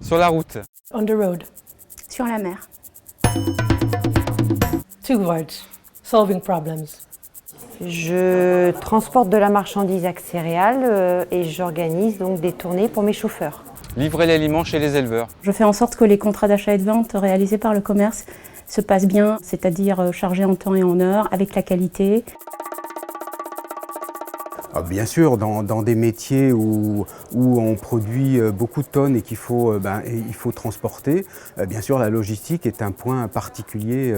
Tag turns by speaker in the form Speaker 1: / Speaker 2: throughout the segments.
Speaker 1: Sur la route.
Speaker 2: On the road.
Speaker 3: Sur la mer.
Speaker 2: 2 words. Solving problems.
Speaker 4: Je transporte de la marchandise à céréales et j'organise donc des tournées pour mes chauffeurs.
Speaker 1: Livrer l'aliment chez les éleveurs.
Speaker 3: Je fais en sorte que les contrats d'achat et de vente réalisés par le commerce se passent bien, c'est-à-dire chargés en temps et en heure, avec la qualité.
Speaker 5: Bien sûr, dans des métiers où on produit beaucoup de tonnes et qu'il faut, il faut transporter, bien sûr la logistique est un point particulier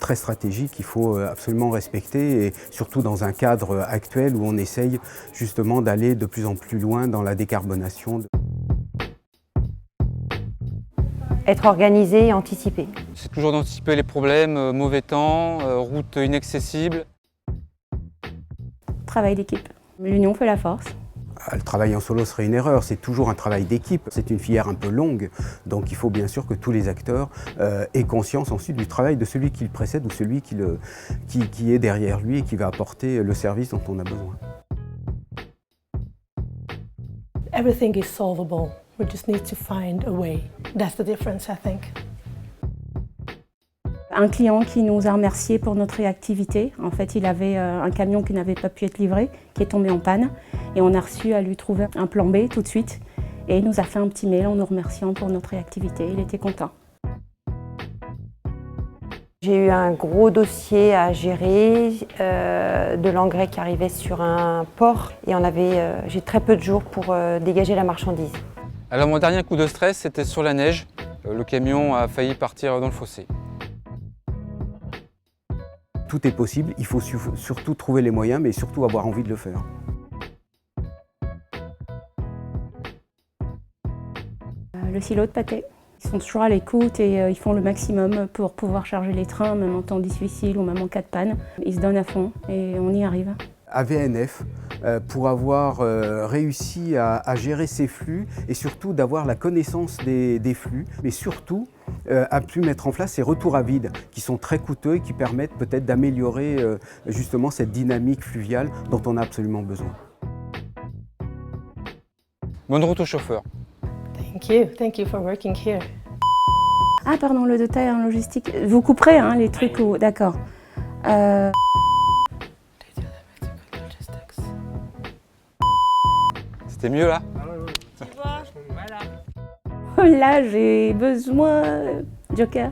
Speaker 5: très stratégique qu'il faut absolument respecter, et surtout dans un cadre actuel où on essaye justement d'aller de plus en plus loin dans la décarbonation.
Speaker 4: Être organisé et anticipé.
Speaker 1: C'est toujours d'anticiper les problèmes, mauvais temps, route inaccessible.
Speaker 3: Travail d'équipe. L'union fait la force.
Speaker 5: Le travail en solo serait une erreur, c'est toujours un travail d'équipe. C'est une filière un peu longue, donc il faut bien sûr que tous les acteurs aient conscience ensuite du travail de celui qui le précède ou celui qui est derrière lui et qui va apporter le service dont on a besoin.
Speaker 2: Everything is solvable. We just need to find a way. That's the difference, I think.
Speaker 3: Un client qui nous a remerciés pour notre réactivité. En fait, il avait un camion qui n'avait pas pu être livré, qui est tombé en panne. Et on a reçu à lui trouver un plan B tout de suite. Et il nous a fait un petit mail en nous remerciant pour notre réactivité. Il était content.
Speaker 4: J'ai eu un gros dossier à gérer, de l'engrais qui arrivait sur un port. Et j'ai très peu de jours pour dégager la marchandise.
Speaker 1: Alors mon dernier coup de stress, c'était sur la neige. Le camion a failli partir dans le fossé.
Speaker 5: Tout est possible, il faut surtout trouver les moyens, mais surtout avoir envie de le faire.
Speaker 3: Le silo de pâté. Ils sont toujours à l'écoute et ils font le maximum pour pouvoir charger les trains, même en temps difficile ou même en cas de panne. Ils se donnent à fond et on y arrive.
Speaker 5: À VNF, pour avoir réussi à gérer ces flux et surtout d'avoir la connaissance des flux, mais surtout a pu mettre en place ces retours à vide qui sont très coûteux et qui permettent peut-être d'améliorer justement cette dynamique fluviale dont on a absolument besoin.
Speaker 1: Bonne route aux chauffeurs.
Speaker 2: Thank you for working here.
Speaker 3: Ah pardon, le détail en logistique. Vous couperez hein, les trucs où... D'accord.
Speaker 1: C'était mieux là?
Speaker 3: Là, j'ai besoin... Joker.